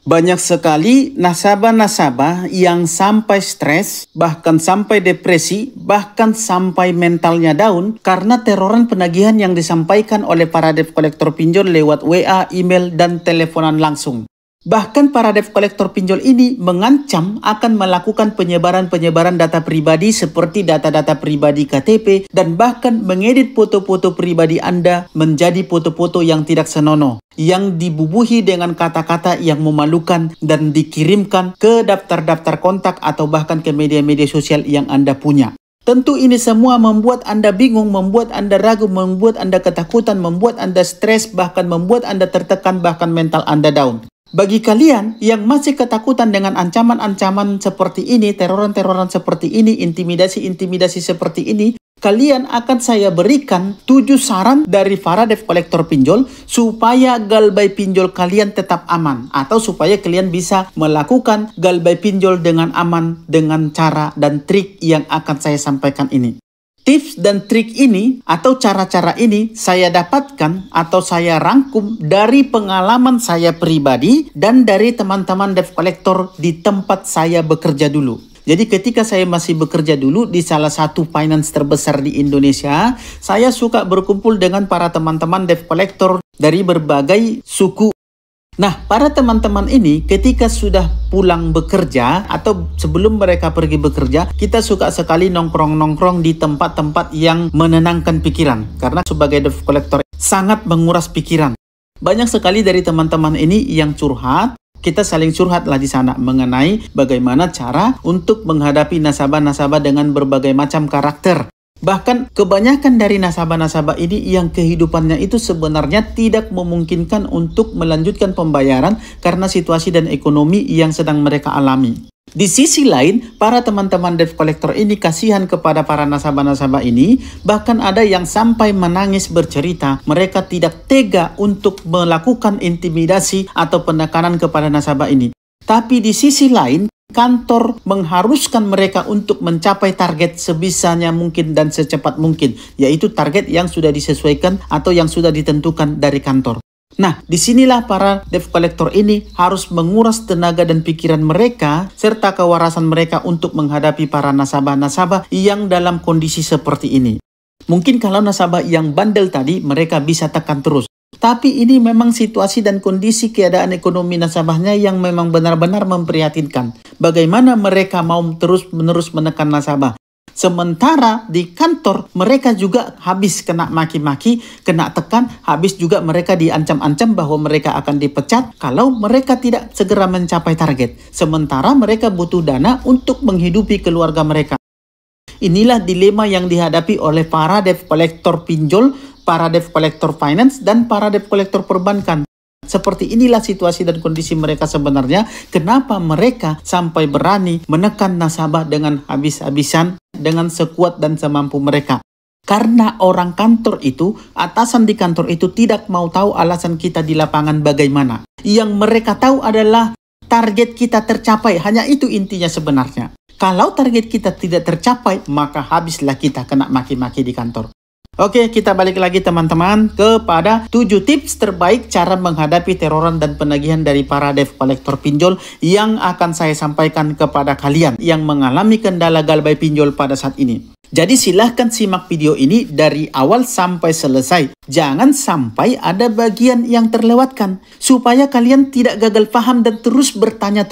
Banyak sekali nasabah-nasabah yang sampai stres, bahkan sampai depresi, bahkan sampai mentalnya down karena teroran penagihan yang disampaikan oleh para debt collector pinjol lewat WA, email, dan teleponan langsung. Bahkan para debt collector pinjol ini mengancam akan melakukan penyebaran data pribadi seperti data-data pribadi KTP dan bahkan mengedit foto-foto pribadi Anda menjadi foto-foto yang tidak senonoh, yang dibubuhi dengan kata-kata yang memalukan dan dikirimkan ke daftar-daftar kontak atau bahkan ke media-media sosial yang Anda punya. Tentu ini semua membuat Anda bingung, membuat Anda ragu, membuat Anda ketakutan, membuat Anda stres, bahkan membuat Anda tertekan, bahkan mental Anda down. Bagi kalian yang masih ketakutan dengan ancaman-ancaman seperti ini, teroran-teroran seperti ini, intimidasi-intimidasi seperti ini, kalian akan saya berikan 7 saran dari para debt collector pinjol supaya galbay pinjol kalian tetap aman atau supaya kalian bisa melakukan galbay pinjol dengan aman dengan cara dan trik yang akan saya sampaikan ini. Tips dan trik ini atau cara-cara ini saya dapatkan atau saya rangkum dari pengalaman saya pribadi dan dari teman-teman debt collector di tempat saya bekerja dulu. Jadi ketika saya masih bekerja dulu di salah satu finance terbesar di Indonesia, saya suka berkumpul dengan para teman-teman debt collector dari berbagai suku. Nah, para teman-teman ini ketika sudah pulang bekerja atau sebelum mereka pergi bekerja, kita suka sekali nongkrong-nongkrong di tempat-tempat yang menenangkan pikiran. Karena sebagai debt collector sangat menguras pikiran. Banyak sekali dari teman-teman ini yang curhat, kita saling curhatlah di sana mengenai bagaimana cara untuk menghadapi nasabah-nasabah dengan berbagai macam karakter. Bahkan kebanyakan dari nasabah-nasabah ini yang kehidupannya itu sebenarnya tidak memungkinkan untuk melanjutkan pembayaran karena situasi dan ekonomi yang sedang mereka alami. Di sisi lain, para teman-teman debt collector ini kasihan kepada para nasabah-nasabah ini, bahkan ada yang sampai menangis bercerita mereka tidak tega untuk melakukan intimidasi atau penekanan kepada nasabah ini. Tapi di sisi lain, kantor mengharuskan mereka untuk mencapai target sebisanya mungkin dan secepat mungkin, yaitu target yang sudah disesuaikan atau yang sudah ditentukan dari kantor. Nah, disinilah para debt collector ini harus menguras tenaga dan pikiran mereka serta kewarasan mereka untuk menghadapi para nasabah-nasabah yang dalam kondisi seperti ini. Mungkin kalau nasabah yang bandel tadi mereka bisa tekan terus. Tapi ini memang situasi dan kondisi keadaan ekonomi nasabahnya yang memang benar-benar memprihatinkan. Bagaimana mereka mau terus-menerus menekan nasabah. Sementara di kantor mereka juga habis kena maki-maki, kena tekan, habis juga mereka diancam-ancam bahwa mereka akan dipecat kalau mereka tidak segera mencapai target. Sementara mereka butuh dana untuk menghidupi keluarga mereka. Inilah dilema yang dihadapi oleh para debt collector pinjol, para debt collector finance, dan para debt collector perbankan. Seperti inilah situasi dan kondisi mereka sebenarnya. Kenapa mereka sampai berani menekan nasabah dengan habis-habisan, dengan sekuat dan semampu mereka. Karena orang kantor itu, atasan di kantor itu tidak mau tahu alasan kita di lapangan bagaimana. Yang mereka tahu adalah target kita tercapai. Hanya itu intinya sebenarnya. Kalau target kita tidak tercapai, maka habislah kita kena maki-maki di kantor. Oke, kita balik lagi teman-teman kepada 7 tips terbaik cara menghadapi teroran dan penagihan dari para debt collector pinjol yang akan saya sampaikan kepada kalian yang mengalami kendala galbay pinjol pada saat ini. Jadi silahkan simak video ini dari awal sampai selesai. Jangan sampai ada bagian yang terlewatkan supaya kalian tidak gagal paham dan terus bertanya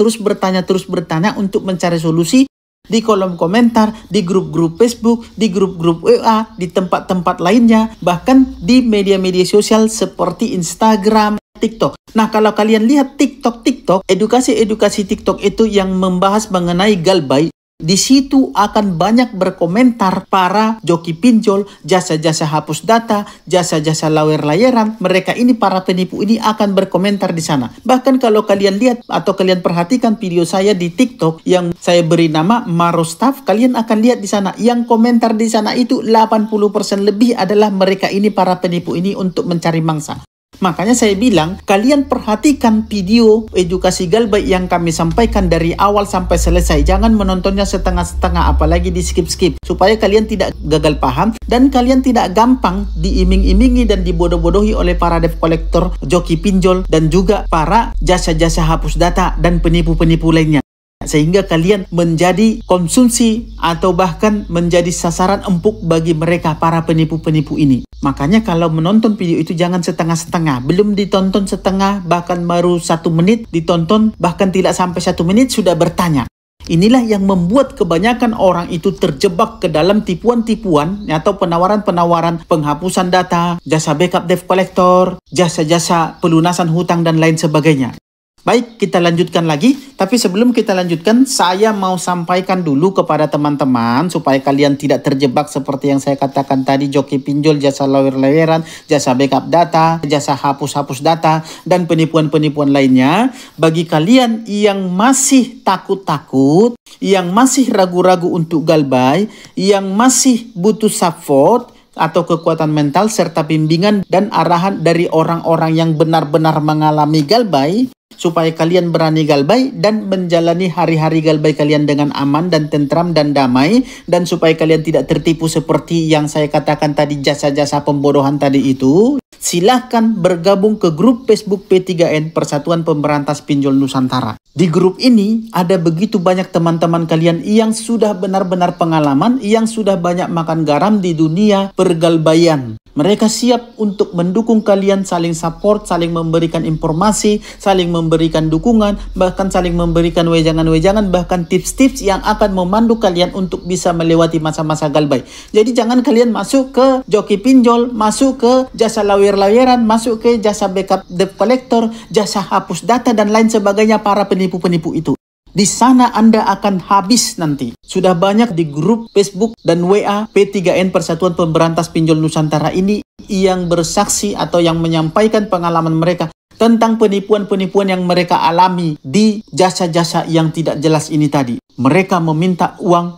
untuk mencari solusi. Di kolom komentar, di grup-grup Facebook, di grup-grup WA, di tempat-tempat lainnya, bahkan di media-media sosial seperti Instagram, TikTok. Nah, kalau kalian lihat TikTok, edukasi-edukasi TikTok itu yang membahas mengenai galbay, di situ akan banyak berkomentar para joki pinjol, jasa-jasa hapus data, jasa-jasa layer-layeran. Mereka ini, para penipu ini akan berkomentar di sana. Bahkan kalau kalian lihat atau kalian perhatikan video saya di TikTok yang saya beri nama Marostaf, kalian akan lihat di sana. Yang komentar di sana itu 80% lebih adalah mereka ini, para penipu ini untuk mencari mangsa. Makanya saya bilang, kalian perhatikan video edukasi galbay yang kami sampaikan dari awal sampai selesai. Jangan menontonnya setengah-setengah, apalagi di skip-skip. Supaya kalian tidak gagal paham dan kalian tidak gampang diiming-imingi dan dibodoh-bodohi oleh para debt collector, joki pinjol, dan juga para jasa-jasa hapus data dan penipu-penipu lainnya. Sehingga kalian menjadi konsumsi atau bahkan menjadi sasaran empuk bagi mereka para penipu-penipu ini. Makanya kalau menonton video itu jangan setengah-setengah. Belum ditonton setengah, bahkan baru 1 menit ditonton, bahkan tidak sampai 1 menit sudah bertanya. Inilah yang membuat kebanyakan orang itu terjebak ke dalam tipuan-tipuan atau penawaran-penawaran penghapusan data, jasa backup debt collector, jasa-jasa pelunasan hutang dan lain sebagainya. Baik, kita lanjutkan lagi. Tapi sebelum kita lanjutkan, saya mau sampaikan dulu kepada teman-teman supaya kalian tidak terjebak seperti yang saya katakan tadi, joki pinjol, jasa lawyer-laweran, jasa backup data, jasa hapus-hapus data, dan penipuan-penipuan lainnya. Bagi kalian yang masih takut-takut, yang masih ragu-ragu untuk galbay, yang masih butuh support atau kekuatan mental serta bimbingan dan arahan dari orang-orang yang benar-benar mengalami galbay, supaya kalian berani galbay dan menjalani hari-hari galbay kalian dengan aman dan tentram dan damai, dan supaya kalian tidak tertipu seperti yang saya katakan tadi, jasa-jasa pembodohan tadi itu, silahkan bergabung ke grup Facebook P3N Persatuan Pemberantas Pinjol Nusantara. Di grup ini ada begitu banyak teman-teman kalian yang sudah benar-benar pengalaman, yang sudah banyak makan garam di dunia pergalbayan. Mereka siap untuk mendukung kalian, saling support, saling memberikan informasi, saling memberikan dukungan, bahkan saling memberikan wejangan-wejangan, bahkan tips-tips yang akan memandu kalian untuk bisa melewati masa-masa galbay. Jadi jangan kalian masuk ke joki pinjol, masuk ke jasa lawyer-laweran, masuk ke jasa backup debt collector, jasa hapus data, dan lain sebagainya, para penipu-penipu itu. Di sana Anda akan habis nanti. Sudah banyak di grup Facebook dan WA P3N Persatuan Pemberantas Pinjol Nusantara ini yang bersaksi atau yang menyampaikan pengalaman mereka tentang penipuan-penipuan yang mereka alami di jasa-jasa yang tidak jelas ini tadi. Mereka meminta uang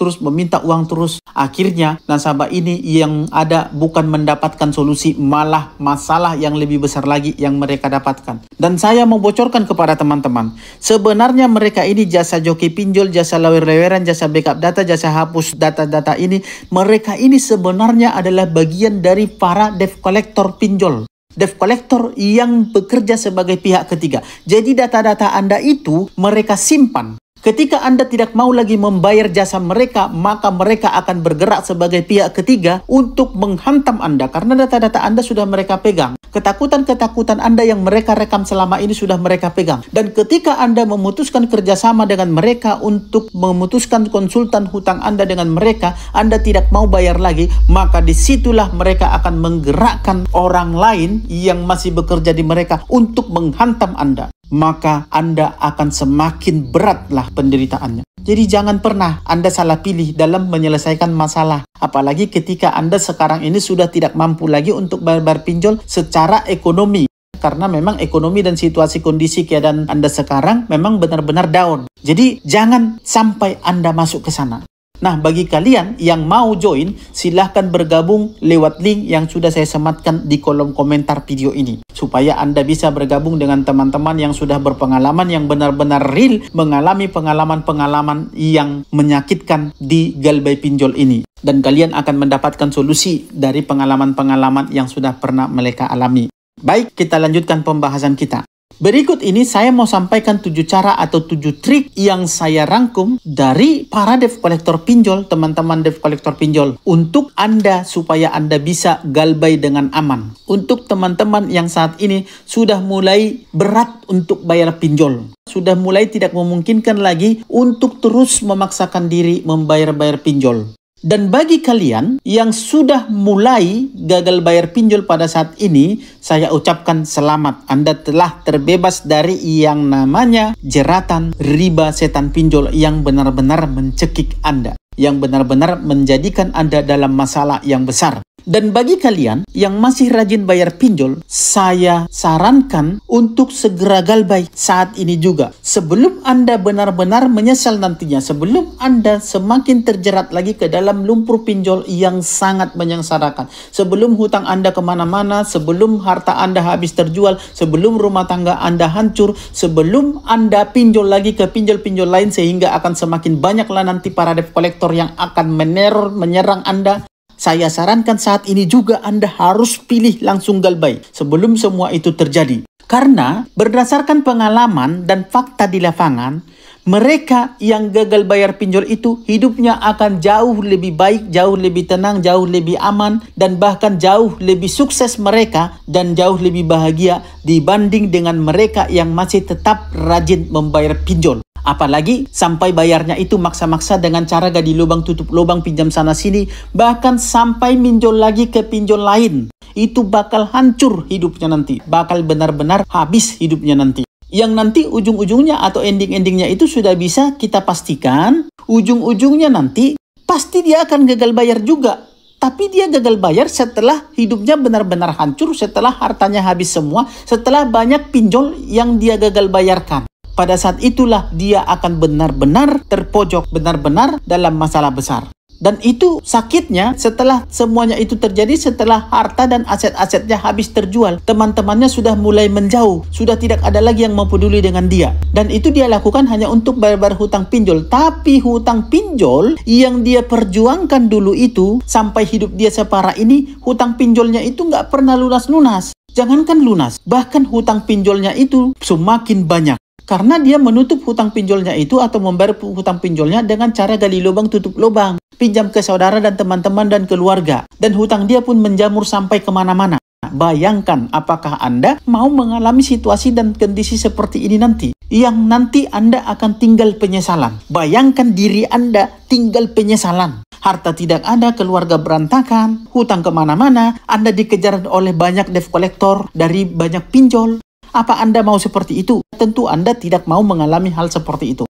terus. Akhirnya nasabah ini yang ada bukan mendapatkan solusi, malah masalah yang lebih besar lagi yang mereka dapatkan. Dan saya mau bocorkan kepada teman-teman, sebenarnya mereka ini jasa joki pinjol, jasa lawyer-laweran, jasa backup data, jasa hapus data-data ini, mereka ini sebenarnya adalah bagian dari para debt collector pinjol. Debt collector yang bekerja sebagai pihak ketiga. Jadi data-data Anda itu mereka simpan. Ketika Anda tidak mau lagi membayar jasa mereka, maka mereka akan bergerak sebagai pihak ketiga untuk menghantam Anda karena data-data Anda sudah mereka pegang. Ketakutan-ketakutan Anda yang mereka rekam selama ini sudah mereka pegang. Dan ketika Anda memutuskan kerjasama dengan mereka untuk memutuskan konsultan hutang Anda dengan mereka, Anda tidak mau bayar lagi, maka disitulah mereka akan menggerakkan orang lain yang masih bekerja di mereka untuk menghantam Anda. Maka Anda akan semakin beratlah penderitaannya. Jadi jangan pernah Anda salah pilih dalam menyelesaikan masalah. Apalagi ketika Anda sekarang ini sudah tidak mampu lagi untuk bayar pinjol secara ekonomi. Karena memang ekonomi dan situasi kondisi keadaan Anda sekarang memang benar-benar down. Jadi jangan sampai Anda masuk ke sana. Nah, bagi kalian yang mau join, silahkan bergabung lewat link yang sudah saya sematkan di kolom komentar video ini. Supaya Anda bisa bergabung dengan teman-teman yang sudah berpengalaman, yang benar-benar real mengalami pengalaman-pengalaman yang menyakitkan di galbay pinjol ini. Dan kalian akan mendapatkan solusi dari pengalaman-pengalaman yang sudah pernah mereka alami. Baik, kita lanjutkan pembahasan kita. Berikut ini saya mau sampaikan 7 cara atau 7 trik yang saya rangkum dari para debt collector pinjol, teman-teman debt collector pinjol, untuk Anda supaya Anda bisa galbay dengan aman. Untuk teman-teman yang saat ini sudah mulai berat untuk bayar pinjol, sudah mulai tidak memungkinkan lagi untuk terus memaksakan diri membayar pinjol. Dan bagi kalian yang sudah mulai gagal bayar pinjol pada saat ini, saya ucapkan selamat. Anda telah terbebas dari yang namanya jeratan riba setan pinjol yang benar-benar mencekik Anda, yang benar-benar menjadikan Anda dalam masalah yang besar. Dan bagi kalian yang masih rajin bayar pinjol, saya sarankan untuk segera galbay saat ini juga. Sebelum Anda benar-benar menyesal nantinya, sebelum Anda semakin terjerat lagi ke dalam lumpur pinjol yang sangat menyengsarakan. Sebelum hutang Anda kemana-mana, sebelum harta Anda habis terjual, sebelum rumah tangga Anda hancur, sebelum Anda pinjol lagi ke pinjol-pinjol lain, sehingga akan semakin banyaklah nanti para debt collector yang akan meneror, menyerang Anda. Saya sarankan saat ini juga Anda harus pilih langsung galbay sebelum semua itu terjadi. Karena berdasarkan pengalaman dan fakta di lapangan, mereka yang gagal bayar pinjol itu hidupnya akan jauh lebih baik, jauh lebih tenang, jauh lebih aman, dan bahkan jauh lebih sukses mereka dan jauh lebih bahagia dibanding dengan mereka yang masih tetap rajin membayar pinjol. Apalagi sampai bayarnya itu maksa-maksa dengan cara gali lubang tutup lubang, pinjam sana sini, bahkan sampai minjol lagi ke pinjol lain. Itu bakal hancur hidupnya nanti, bakal benar-benar habis hidupnya nanti. Yang nanti ujung-ujungnya atau ending-endingnya itu sudah bisa kita pastikan, ujung-ujungnya nanti pasti dia akan gagal bayar juga. Tapi dia gagal bayar setelah hidupnya benar-benar hancur, setelah hartanya habis semua, setelah banyak pinjol yang dia gagal bayarkan. Pada saat itulah dia akan benar-benar terpojok, benar-benar dalam masalah besar. Dan itu sakitnya setelah semuanya itu terjadi, setelah harta dan aset-asetnya habis terjual. Teman-temannya sudah mulai menjauh, sudah tidak ada lagi yang mau peduli dengan dia. Dan itu dia lakukan hanya untuk bayar-bayar hutang pinjol. Tapi hutang pinjol yang dia perjuangkan dulu itu, sampai hidup dia separah ini, hutang pinjolnya itu nggak pernah lunas-lunas. Jangankan lunas, bahkan hutang pinjolnya itu semakin banyak. Karena dia menutup hutang pinjolnya itu atau membayar hutang pinjolnya dengan cara gali lubang tutup lubang. Pinjam ke saudara dan teman-teman dan keluarga. Dan hutang dia pun menjamur sampai kemana-mana. Bayangkan apakah Anda mau mengalami situasi dan kondisi seperti ini nanti. Yang nanti Anda akan tinggal penyesalan. Bayangkan diri Anda tinggal penyesalan. Harta tidak ada, keluarga berantakan, hutang kemana-mana. Anda dikejar oleh banyak debt collector dari banyak pinjol. Apa Anda mau seperti itu? Tentu Anda tidak mau mengalami hal seperti itu.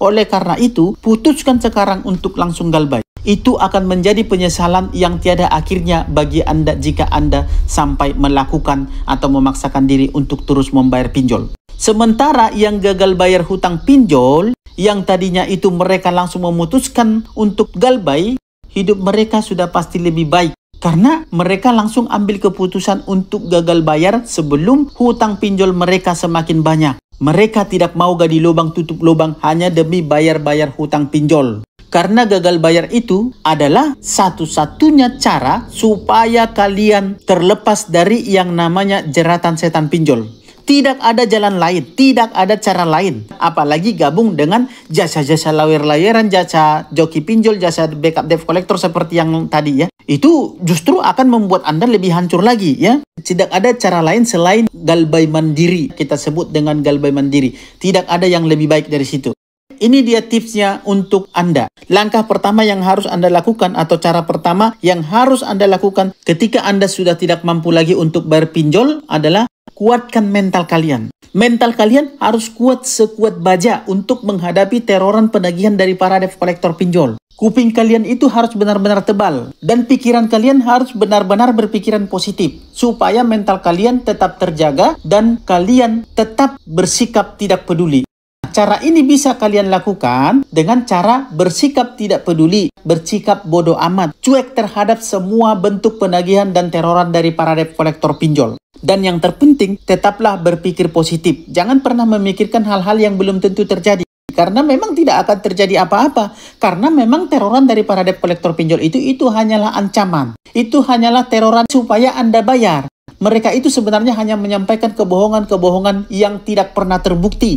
Oleh karena itu, putuskan sekarang untuk langsung galbay. Itu akan menjadi penyesalan yang tiada akhirnya bagi Anda jika Anda sampai melakukan atau memaksakan diri untuk terus membayar pinjol. Sementara yang gagal bayar hutang pinjol, yang tadinya itu mereka langsung memutuskan untuk galbay, hidup mereka sudah pasti lebih baik. Karena mereka langsung ambil keputusan untuk gagal bayar sebelum hutang pinjol mereka semakin banyak. Mereka tidak mau gali lubang tutup lubang hanya demi bayar-bayar hutang pinjol. Karena gagal bayar itu adalah satu-satunya cara supaya kalian terlepas dari yang namanya jeratan setan pinjol. Tidak ada jalan lain, tidak ada cara lain. Apalagi gabung dengan jasa-jasa lawyer-laweran, jasa joki pinjol, jasa backup debt collector seperti yang tadi ya. Itu justru akan membuat Anda lebih hancur lagi ya. Tidak ada cara lain selain galbay mandiri. Kita sebut dengan galbay mandiri. Tidak ada yang lebih baik dari situ. Ini dia tipsnya untuk Anda. Langkah pertama yang harus Anda lakukan atau cara pertama yang harus Anda lakukan ketika Anda sudah tidak mampu lagi untuk bayar pinjol adalah kuatkan mental kalian. Mental kalian harus kuat sekuat baja untuk menghadapi teroran penagihan dari para debt collector pinjol. Kuping kalian itu harus benar-benar tebal. Dan pikiran kalian harus benar-benar berpikiran positif. Supaya mental kalian tetap terjaga dan kalian tetap bersikap tidak peduli. Cara ini bisa kalian lakukan dengan cara bersikap tidak peduli, bersikap bodoh amat, cuek terhadap semua bentuk penagihan dan teroran dari para debt collector pinjol. Dan yang terpenting, tetaplah berpikir positif. Jangan pernah memikirkan hal-hal yang belum tentu terjadi. Karena memang tidak akan terjadi apa-apa. Karena memang teroran dari para debt collector pinjol itu hanyalah ancaman. Itu hanyalah teroran supaya Anda bayar. Mereka itu sebenarnya hanya menyampaikan kebohongan-kebohongan yang tidak pernah terbukti.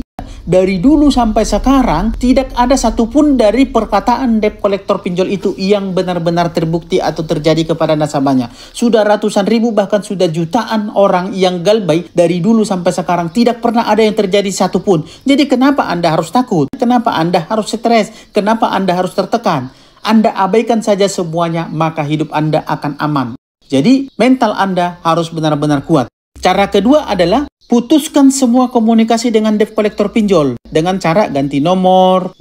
Dari dulu sampai sekarang, tidak ada satupun dari perkataan debt collector pinjol itu yang benar-benar terbukti atau terjadi kepada nasabahnya. Sudah ratusan ribu bahkan sudah jutaan orang yang galbay dari dulu sampai sekarang. Tidak pernah ada yang terjadi satupun. Jadi kenapa Anda harus takut? Kenapa Anda harus stres? Kenapa Anda harus tertekan? Anda abaikan saja semuanya, maka hidup Anda akan aman. Jadi mental Anda harus benar-benar kuat. Cara kedua adalah Putuskan semua komunikasi dengan debt collector pinjol dengan cara ganti nomor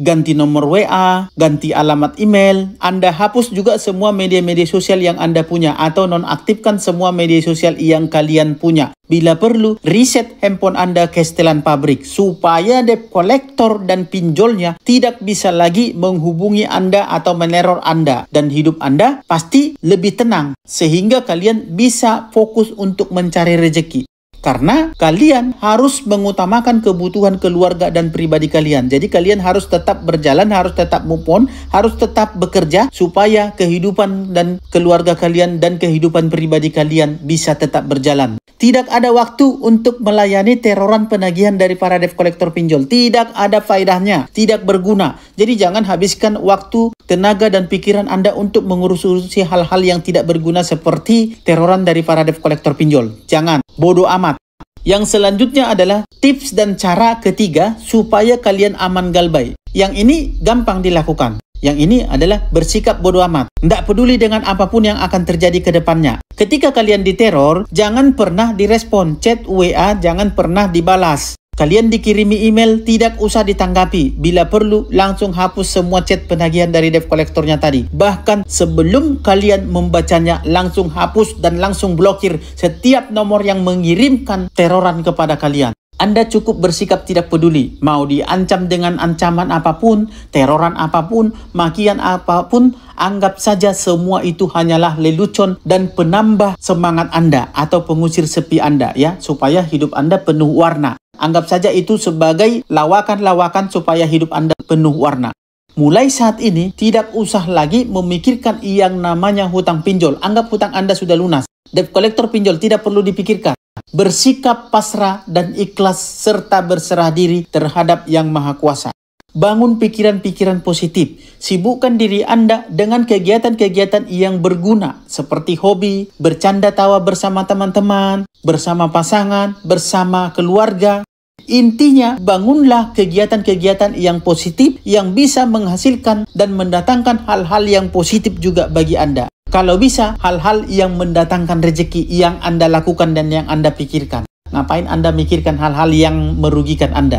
WA, ganti alamat email. Anda hapus juga semua media-media sosial yang Anda punya atau nonaktifkan semua media sosial yang kalian punya. Bila perlu, reset handphone Anda ke setelan pabrik supaya debt collector dan pinjolnya tidak bisa lagi menghubungi Anda atau meneror Anda, dan hidup Anda pasti lebih tenang sehingga kalian bisa fokus untuk mencari rezeki. Karena kalian harus mengutamakan kebutuhan keluarga dan pribadi kalian. Jadi kalian harus tetap berjalan, harus tetap move on, harus tetap bekerja supaya kehidupan dan keluarga kalian dan kehidupan pribadi kalian bisa tetap berjalan. Tidak ada waktu untuk melayani teroran penagihan dari para debt collector pinjol. Tidak ada faedahnya, tidak berguna. Jadi jangan habiskan waktu, tenaga dan pikiran Anda untuk mengurusi hal-hal yang tidak berguna seperti teroran dari para debt collector pinjol. Jangan, bodoh amat. Yang selanjutnya adalah tips dan cara ketiga supaya kalian aman galbay. Yang ini gampang dilakukan. Yang ini adalah bersikap bodoh amat. Tidak peduli dengan apapun yang akan terjadi ke depannya. Ketika kalian diteror, jangan pernah direspon. Chat WA jangan pernah dibalas. Kalian dikirimi email, tidak usah ditanggapi. Bila perlu, langsung hapus semua chat penagihan dari debt collectornya tadi. Bahkan sebelum kalian membacanya, langsung hapus dan langsung blokir setiap nomor yang mengirimkan teroran kepada kalian. Anda cukup bersikap tidak peduli. Mau diancam dengan ancaman apapun, teroran apapun, makian apapun, anggap saja semua itu hanyalah lelucon dan penambah semangat Anda atau pengusir sepi Anda, ya, supaya hidup Anda penuh warna. Anggap saja itu sebagai lawakan-lawakan supaya hidup Anda penuh warna. Mulai saat ini, tidak usah lagi memikirkan yang namanya hutang pinjol. Anggap hutang Anda sudah lunas. Debt collector pinjol tidak perlu dipikirkan. Bersikap pasrah dan ikhlas serta berserah diri terhadap Yang Maha Kuasa. Bangun pikiran-pikiran positif. Sibukkan diri Anda dengan kegiatan-kegiatan yang berguna seperti hobi, bercanda tawa bersama teman-teman, bersama pasangan, bersama keluarga. Intinya, bangunlah kegiatan-kegiatan yang positif yang bisa menghasilkan dan mendatangkan hal-hal yang positif juga bagi Anda. Kalau bisa, hal-hal yang mendatangkan rezeki yang Anda lakukan dan yang Anda pikirkan. Ngapain Anda mikirkan hal-hal yang merugikan Anda?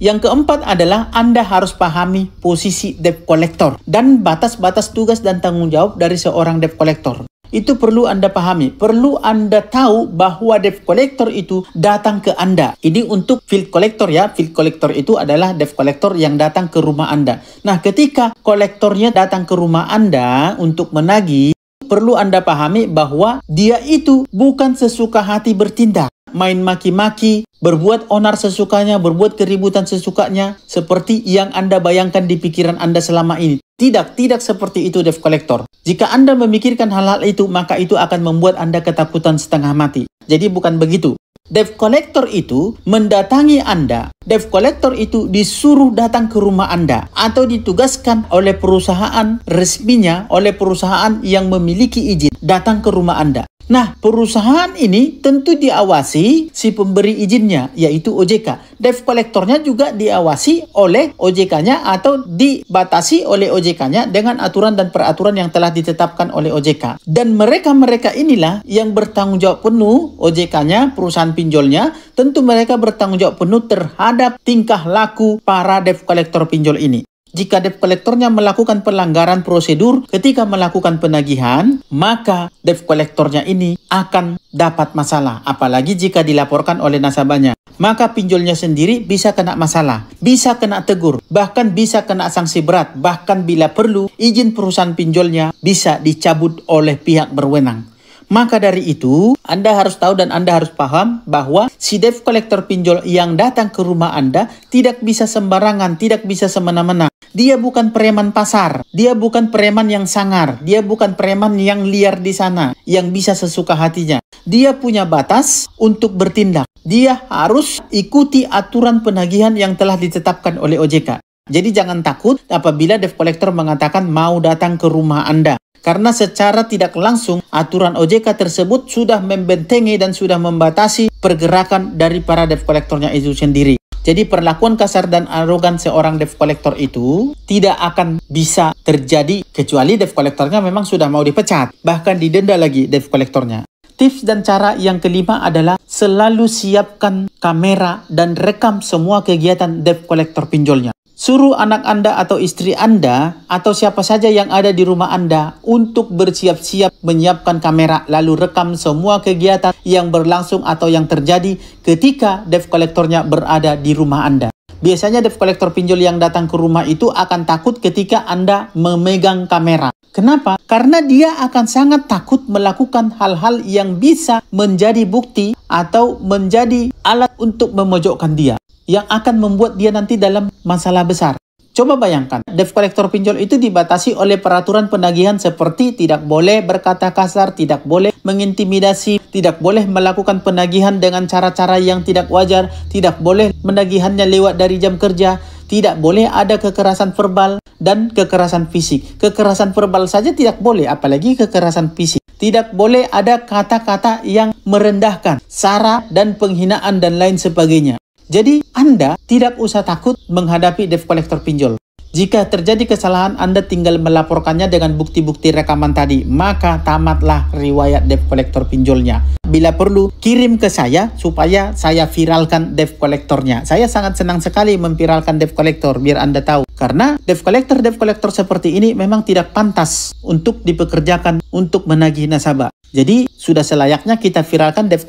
Yang keempat adalah Anda harus pahami posisi debt collector dan batas-batas tugas dan tanggung jawab dari seorang debt collector. Itu perlu Anda pahami. Perlu Anda tahu bahwa debt collector itu datang ke Anda. Ini untuk field collector, ya. Field collector itu adalah debt collector yang datang ke rumah Anda. Nah, ketika kolektornya datang ke rumah Anda untuk menagih, perlu Anda pahami bahwa dia itu bukan sesuka hati bertindak. Main maki-maki, berbuat onar sesukanya, berbuat keributan sesukanya, seperti yang Anda bayangkan di pikiran Anda selama ini. Tidak seperti itu debt collector. Jika Anda memikirkan hal-hal itu, maka itu akan membuat Anda ketakutan setengah mati. Jadi bukan begitu. Debt collector itu mendatangi Anda. Debt collector itu disuruh datang ke rumah Anda atau ditugaskan oleh perusahaan resminya, oleh perusahaan yang memiliki izin datang ke rumah Anda. Nah, perusahaan ini tentu diawasi si pemberi izinnya, yaitu OJK. Debt collectornya juga diawasi oleh OJK-nya atau dibatasi oleh OJK-nya dengan aturan dan peraturan yang telah ditetapkan oleh OJK. Dan mereka-mereka inilah yang bertanggung jawab penuh, OJK-nya, perusahaan pinjolnya, tentu mereka bertanggung jawab penuh terhadap tingkah laku para debt collector pinjol ini. Jika debt collectornya melakukan pelanggaran prosedur ketika melakukan penagihan, maka debt collectornya ini akan dapat masalah. Apalagi jika dilaporkan oleh nasabahnya. Maka pinjolnya sendiri bisa kena masalah, bisa kena tegur, bahkan bisa kena sanksi berat. Bahkan bila perlu, izin perusahaan pinjolnya bisa dicabut oleh pihak berwenang. Maka dari itu, Anda harus tahu dan Anda harus paham bahwa si debt collector pinjol yang datang ke rumah Anda tidak bisa sembarangan, tidak bisa semena-mena. Dia bukan preman pasar, dia bukan preman yang sangar, dia bukan preman yang liar di sana, yang bisa sesuka hatinya. Dia punya batas untuk bertindak. Dia harus ikuti aturan penagihan yang telah ditetapkan oleh OJK. Jadi jangan takut apabila debt collector mengatakan mau datang ke rumah Anda. Karena secara tidak langsung aturan OJK tersebut sudah membentengi dan sudah membatasi pergerakan dari para debt collectornya itu sendiri. Jadi perlakuan kasar dan arogan seorang debt collector itu tidak akan bisa terjadi kecuali debt collectornya memang sudah mau dipecat, bahkan didenda lagi debt collectornya. Tips dan cara yang kelima adalah selalu siapkan kamera dan rekam semua kegiatan debt collector pinjolnya. Suruh anak Anda atau istri Anda atau siapa saja yang ada di rumah Anda untuk bersiap-siap menyiapkan kamera lalu rekam semua kegiatan yang berlangsung atau yang terjadi ketika debt collectornya berada di rumah Anda. Biasanya debt collector pinjol yang datang ke rumah itu akan takut ketika Anda memegang kamera. Kenapa? Karena dia akan sangat takut melakukan hal-hal yang bisa menjadi bukti atau menjadi alat untuk memojokkan dia, yang akan membuat dia nanti dalam masalah besar. Coba bayangkan, debt collector pinjol itu dibatasi oleh peraturan penagihan seperti tidak boleh berkata kasar, tidak boleh mengintimidasi, tidak boleh melakukan penagihan dengan cara-cara yang tidak wajar, tidak boleh menagihannya lewat dari jam kerja, tidak boleh ada kekerasan verbal dan kekerasan fisik. Kekerasan verbal saja tidak boleh, apalagi kekerasan fisik. Tidak boleh ada kata-kata yang merendahkan, sara dan penghinaan dan lain sebagainya. Jadi Anda tidak usah takut menghadapi debt collector pinjol. Jika terjadi kesalahan, Anda tinggal melaporkannya dengan bukti-bukti rekaman tadi. Maka tamatlah riwayat debt collector pinjolnya. Bila perlu, kirim ke saya supaya saya viralkan debt collectornya. Saya sangat senang sekali memviralkan debt collector biar Anda tahu. Karena debt collector seperti ini memang tidak pantas untuk dipekerjakan untuk menagih nasabah. Jadi sudah selayaknya kita viralkan debt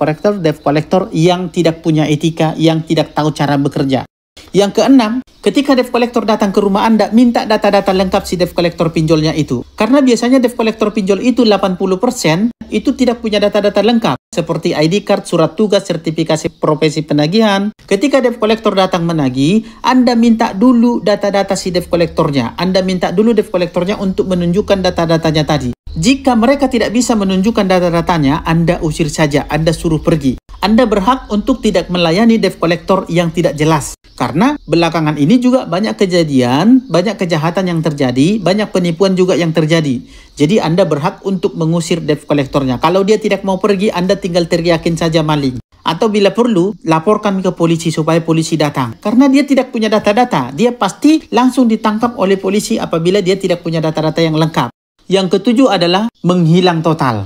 collector yang tidak punya etika, yang tidak tahu cara bekerja. Yang keenam, ketika debt collector datang ke rumah Anda, minta data-data lengkap si debt collector pinjolnya itu. Karena biasanya debt collector pinjol itu 80% itu tidak punya data-data lengkap. Seperti ID card, surat tugas, sertifikasi profesi penagihan. Ketika debt collector datang menagih, Anda minta dulu data-data si debt collectornya. Anda minta dulu debt collectornya untuk menunjukkan data-datanya tadi. Jika mereka tidak bisa menunjukkan data-datanya, Anda usir saja, Anda suruh pergi. Anda berhak untuk tidak melayani debt collector yang tidak jelas. Karena belakangan ini juga banyak kejadian, banyak kejahatan yang terjadi, banyak penipuan juga yang terjadi. Jadi Anda berhak untuk mengusir debt collectornya. Kalau dia tidak mau pergi, Anda tinggal teriakin saja maling. Atau bila perlu, laporkan ke polisi supaya polisi datang. Karena dia tidak punya data-data, dia pasti langsung ditangkap oleh polisi apabila dia tidak punya data-data yang lengkap. Yang ketujuh adalah menghilang total.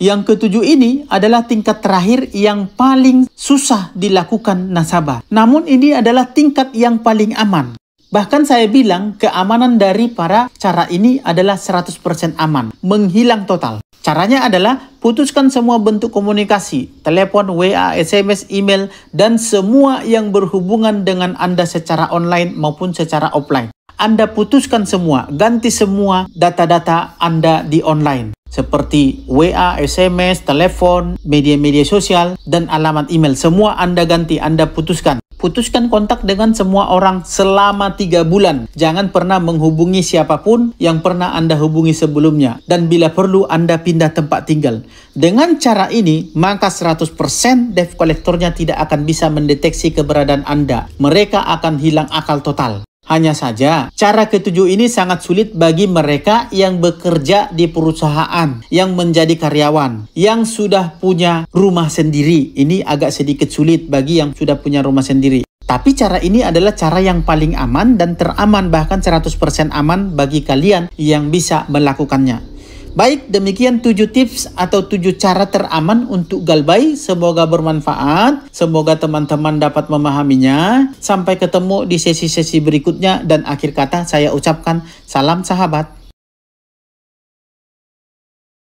Yang ketujuh ini adalah tingkat terakhir yang paling susah dilakukan nasabah. Namun ini adalah tingkat yang paling aman. Bahkan saya bilang keamanan dari para cara ini adalah 100% aman. Menghilang total. Caranya adalah putuskan semua bentuk komunikasi, telepon, WA, SMS, email, dan semua yang berhubungan dengan Anda secara online maupun secara offline. Anda putuskan semua, ganti semua data-data Anda di online. Seperti WA, SMS, telepon, media-media sosial, dan alamat email. Semua Anda ganti, Anda putuskan. Putuskan kontak dengan semua orang selama 3 bulan. Jangan pernah menghubungi siapapun yang pernah Anda hubungi sebelumnya. Dan bila perlu, Anda pindah tempat tinggal. Dengan cara ini, maka 100% debt collectornya tidak akan bisa mendeteksi keberadaan Anda. Mereka akan hilang akal total. Hanya saja, cara ketujuh ini sangat sulit bagi mereka yang bekerja di perusahaan, yang menjadi karyawan, yang sudah punya rumah sendiri. Ini agak sedikit sulit bagi yang sudah punya rumah sendiri. Tapi cara ini adalah cara yang paling aman dan teraman, bahkan 100% aman bagi kalian yang bisa melakukannya. Baik, demikian 7 tips atau 7 cara teraman untuk galbay. Semoga bermanfaat. Semoga teman-teman dapat memahaminya. Sampai ketemu di sesi-sesi berikutnya. Dan akhir kata saya ucapkan salam sahabat.